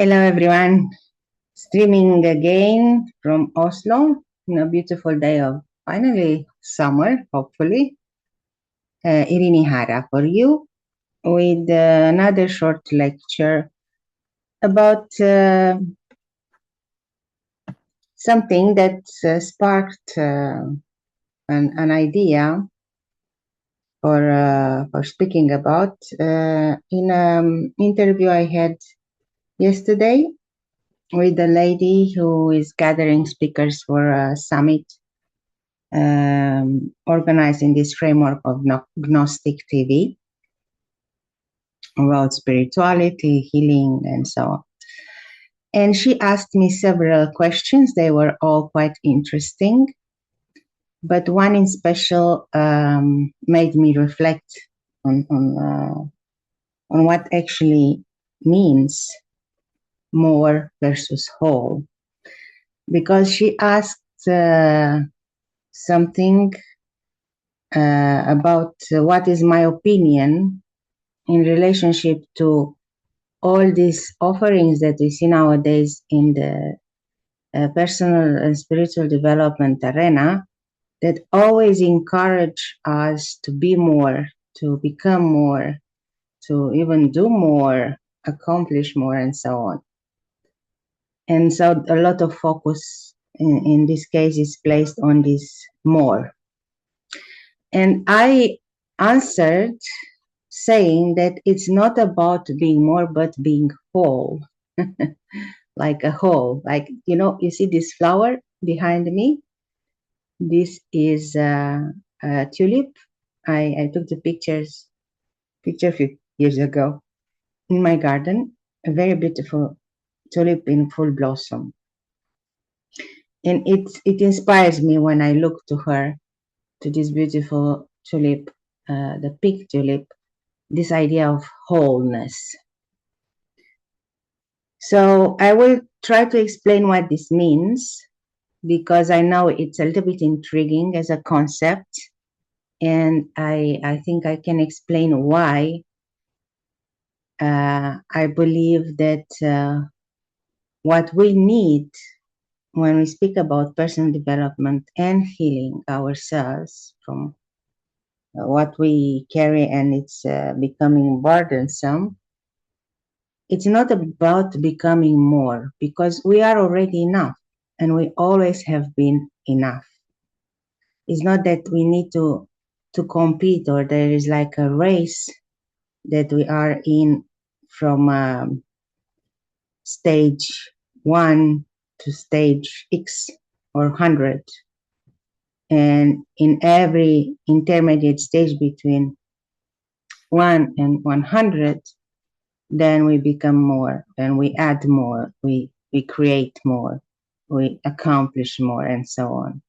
Hello everyone, streaming again from Oslo in a beautiful day of finally summer, hopefully. Irini Hara for you with another short lecture about something that sparked an idea for speaking about in an interview I had yesterday with a lady who is gathering speakers for a summit organized in this framework of Gnostic TV about spirituality, healing, and so on. And she asked me several questions. They were all quite interesting, but one in special made me reflect on what actually means more versus whole, because she asked something about what is my opinion in relationship to all these offerings that we see nowadays in the personal and spiritual development arena that always encourage us to be more, to become more, to even do more, accomplish more, and so on. And so a lot of focus in this case is placed on this more. And I answered saying that it's not about being more, but being whole, like a whole. Like, you see this flower behind me? This is a tulip. I took the picture a few years ago in my garden, a very beautiful tulip in full blossom. And it inspires me when I look to her, to this beautiful tulip, the pink tulip, this idea of wholeness. So I will try to explain what this means, because I know it's a little bit intriguing as a concept, and I think I can explain why I believe that what we need when we speak about personal development and healing ourselves from what we carry and it's becoming burdensome, it's not about becoming more, because we are already enough and we always have been enough. It's not that we need to compete, or there is like a race that we are in from stage 1 to stage X or 100. And in every intermediate stage between 1 and 100, then we become more, then we add more, we create more, we accomplish more, and so on.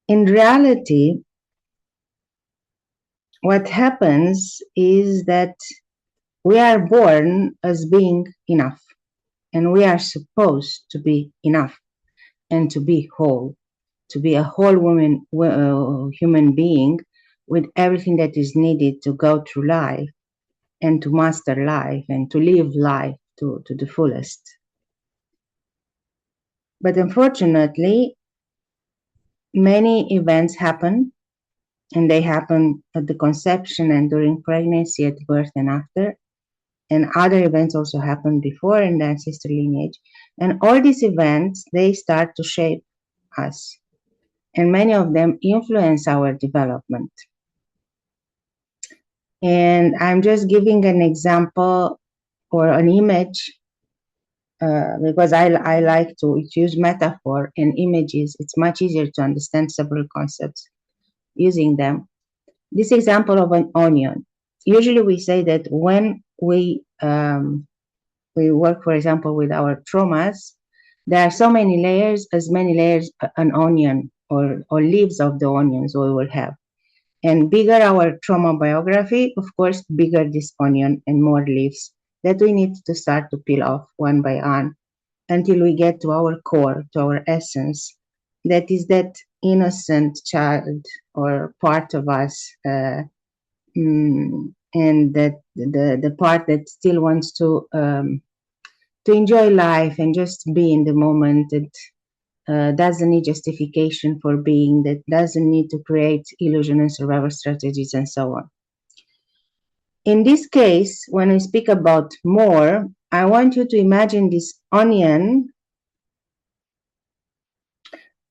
In reality, what happens is that we are born as being enough, and we are supposed to be enough and to be whole, to be a whole human being with everything that is needed to go through life and to master life and to live life to the fullest. But unfortunately, many events happen, and they happen at the conception and during pregnancy, at birth and after. And other events also happen before in the ancestry lineage. And all these events, they start to shape us. And many of them influence our development. And I'm just giving an example or an image because I like to use metaphor and images. It's much easier to understand several concepts using them. This example of an onion. Usually we say that when we work, for example, with our traumas, there are so many layers, as many layers an onion or leaves of the onions we will have. And bigger our trauma biography, of course, bigger this onion and more leaves that we need to start to peel off one by one until we get to our core, to our essence. That is that innocent child or part of us and that the part that still wants to enjoy life and just be in the moment, that doesn't need justification for being, that doesn't need to create illusion and survival strategies and so on. In this case, when I speak about more, I want you to imagine this onion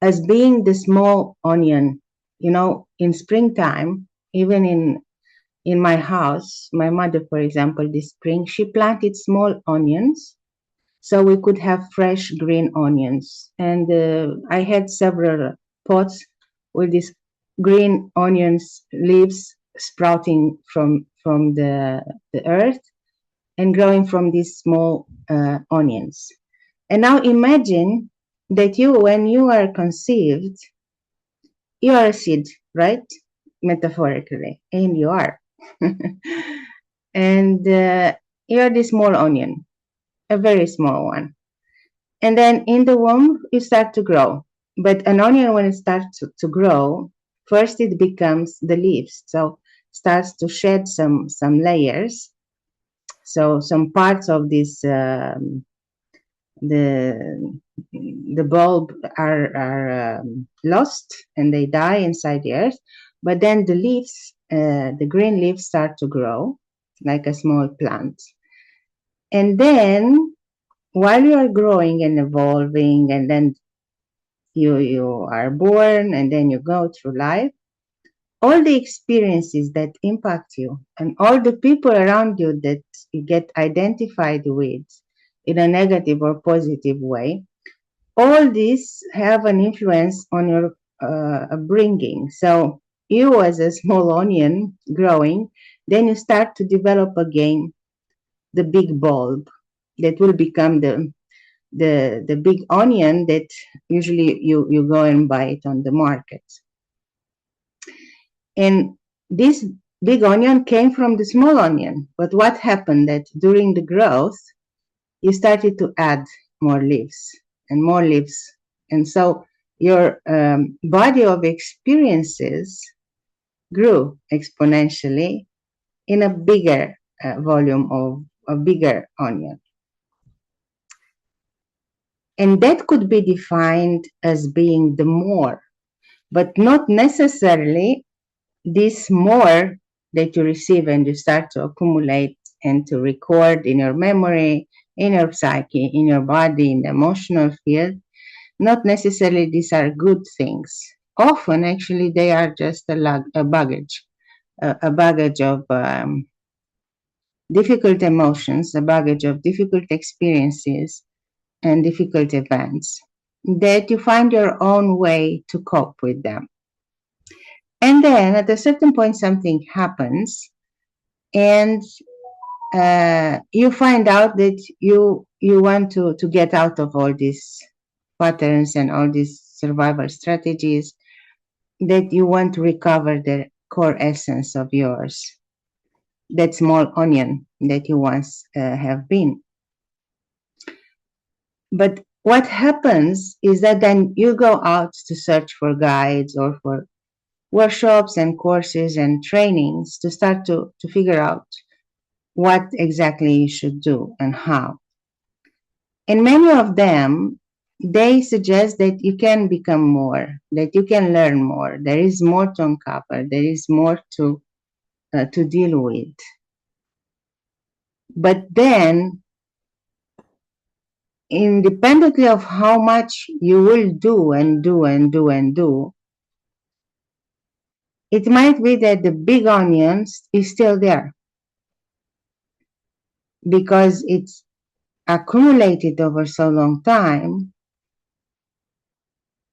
as being the small onion. You know, in springtime, even in my house, my mother, for example, this spring, she planted small onions so we could have fresh green onions. And I had several pots with these green onions leaves sprouting from the earth and growing from these small onions. And now imagine that when you are conceived, you are a seed, right? Metaphorically, and you are. And you are this small onion, a very small one. And then in the womb, you start to grow. But an onion, when it starts to grow, first it becomes the leaves. So starts to shed some layers. So some parts of this the bulb are lost and they die inside the earth. But then the leaves, the green leaves, start to grow like a small plant. And then while you are growing and evolving, and then you are born, and then you go through life, all the experiences that impact you and all the people around you that you get identified with in a negative or positive way, all these have an influence on your upbringing. So you, as a small onion growing, then you start to develop again the big bulb that will become the big onion that usually you go and buy it on the market. And this big onion came from the small onion. But what happened that during the growth, you started to add more leaves and more leaves. And so your body of experiences grew exponentially in a bigger volume of a bigger onion. And that could be defined as being the more, but not necessarily this more that you receive and you start to accumulate and to record in your memory, in your psyche, in your body, in the emotional field. Not necessarily these are good things. Often, actually, they are just a baggage of difficult emotions, a baggage of difficult experiences and difficult events that you find your own way to cope with them. And then at a certain point, something happens and you find out that you want to get out of all these patterns and all these survival strategies, that you want to recover the core essence of yours, that small onion that you once have been. But what happens is that then you go out to search for guides or for workshops and courses and trainings to start to figure out what exactly you should do and how. And many of them, they suggest that you can become more, that you can learn more. There is more to uncover. There is more to deal with. But then, independently of how much you will do and do and do and do, it might be that the big onion is still there because it's accumulated over so long time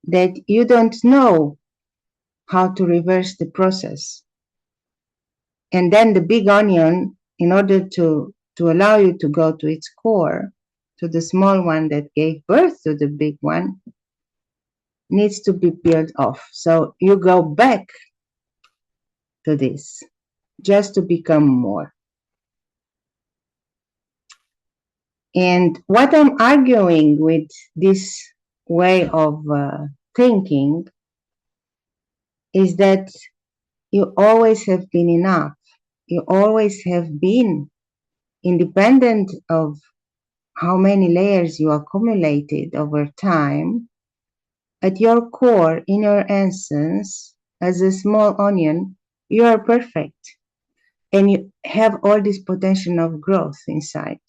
that you don't know how to reverse the process. And then the big onion, in order to allow you to go to its core, to the small one that gave birth to the big one, needs to be peeled off. So you go back to this just to become more. And what I'm arguing with this way of thinking is that you always have been enough. You always have been, independent of how many layers you accumulated over time. At your core, in your essence, as a small onion, you are perfect. And you have all this potential of growth inside.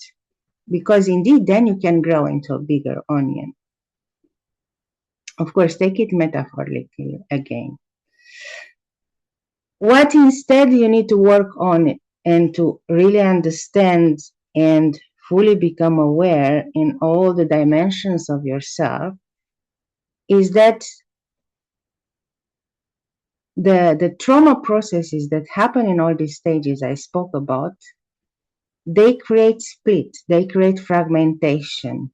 Because indeed, then you can grow into a bigger onion. Of course, take it metaphorically again. What instead you need to work on and to really understand and fully become aware in all the dimensions of yourself is that the trauma processes that happen in all these stages I spoke about, they create split, they create fragmentation.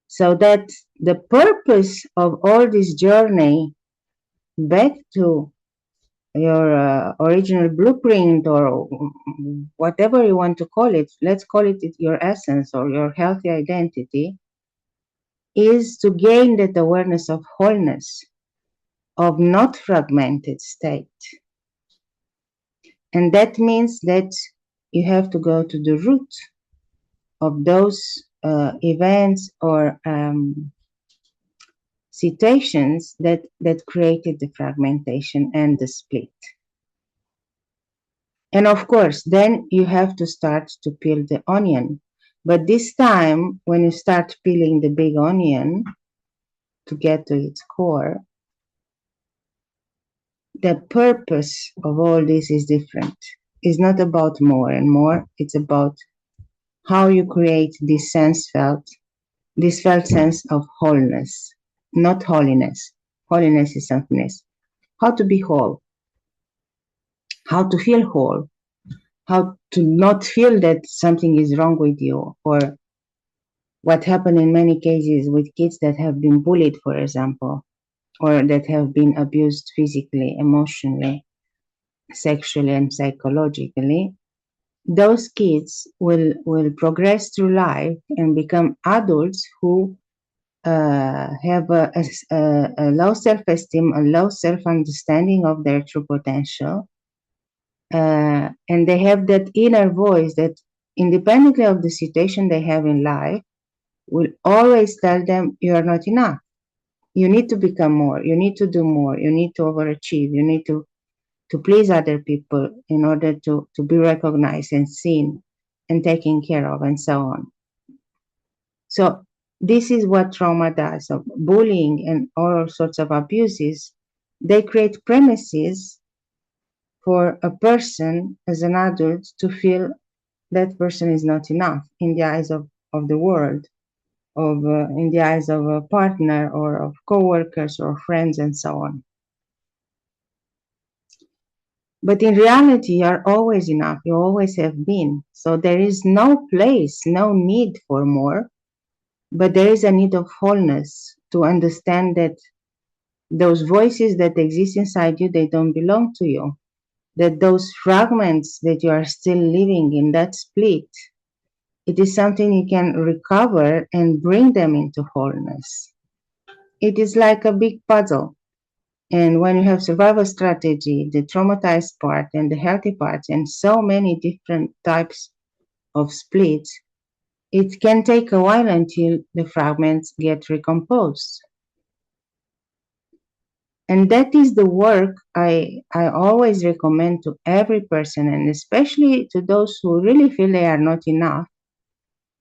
So that the purpose of all this journey back to your original blueprint, or whatever you want to call it, let's call it your essence or your healthy identity, is to gain that awareness of wholeness, of not fragmented state. And that means that you have to go to the root of those events or situations that created the fragmentation and the split. And of course, then you have to start to peel the onion. But this time, when you start peeling the big onion to get to its core, the purpose of all this is different. It's not about more and more. It's about how you create this felt sense of wholeness, not holiness. Holiness is something else. How to be whole, how to feel whole, how to not feel that something is wrong with you, or what happened in many cases with kids that have been bullied, for example, or that have been abused physically, emotionally, sexually, and psychologically. Those kids will progress through life and become adults who have a low self-esteem, a low self-understanding of their true potential. And they have that inner voice that, independently of the situation they have in life, will always tell them, you are not enough. You need to become more. You need to do more. You need to overachieve. You need to please other people in order to be recognized and seen and taken care of, and so on. So this is what trauma does. So bullying and all sorts of abuses, they create premises for a person as an adult to feel that person is not enough in the eyes of the world, in the eyes of a partner or of co-workers or friends and so on. But in reality, you are always enough. You always have been. So there is no place, no need for more, but there is a need of wholeness to understand that those voices that exist inside you, they don't belong to you. That those fragments that you are still living in, that split, it is something you can recover and bring them into wholeness. It is like a big puzzle. And when you have survival strategy, the traumatized part and the healthy parts, and so many different types of splits, it can take a while until the fragments get recomposed. And that is the work I always recommend to every person, and especially to those who really feel they are not enough,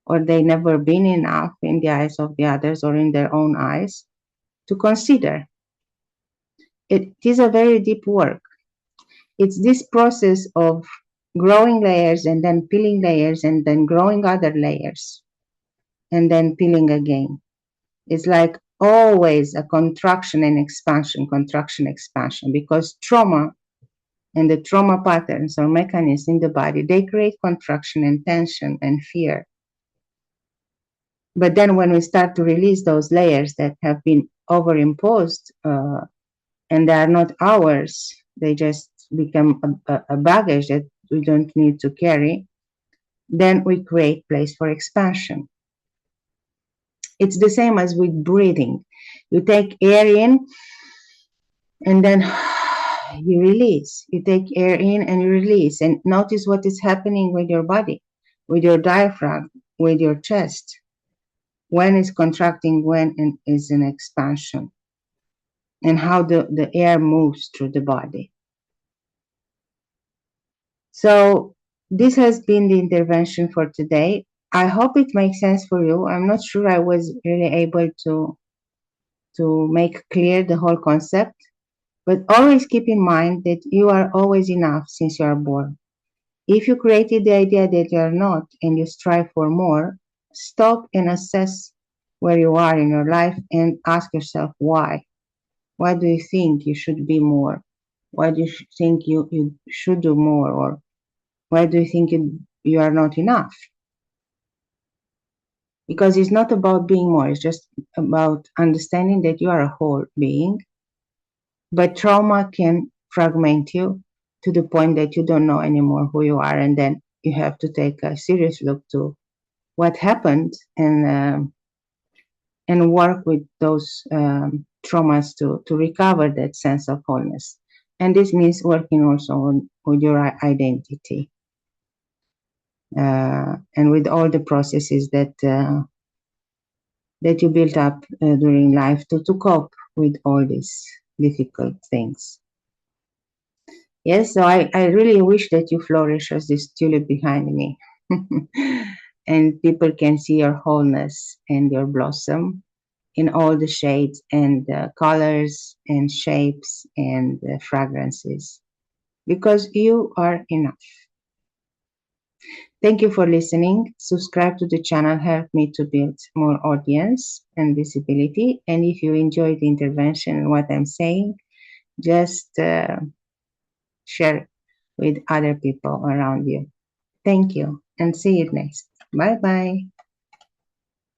or they never been enough in the eyes of the others or in their own eyes, to consider. It is a very deep work. It's this process of growing layers and then peeling layers and then growing other layers and then peeling again. It's like always a contraction and expansion, because trauma and the trauma patterns or mechanisms in the body, they create contraction and tension and fear. But then when we start to release those layers that have been overimposed and they are not ours, they just become a baggage that we don't need to carry, then we create place for expansion. It's the same as with breathing. You take air in and then you release. You take air in and you release. And notice what is happening with your body, with your diaphragm, with your chest. When it's contracting, when it is in expansion. And how the air moves through the body. So this has been the intervention for today. I hope it makes sense for you. I'm not sure I was really able to make clear the whole concept, but always keep in mind that you are always enough since you are born. If you created the idea that you are not and you strive for more, stop and assess where you are in your life and ask yourself why. Why do you think you should be more? Why do you think you should do more? Or why do you think you are not enough? Because it's not about being more, it's just about understanding that you are a whole being. But trauma can fragment you to the point that you don't know anymore who you are. And then you have to take a serious look to what happened and work with those traumas to recover that sense of wholeness. And this means working also with your identity and with all the processes that you built up during life to cope with all these difficult things. Yes, so I really wish that you flourish as this tulip behind me. And people can see your wholeness and your blossom in all the shades and colors and shapes and fragrances, because you are enough. Thank you for listening. Subscribe to the channel, help me to build more audience and visibility. And if you enjoyed the intervention and what I'm saying, just share with other people around you. Thank you and see you next. Bye bye.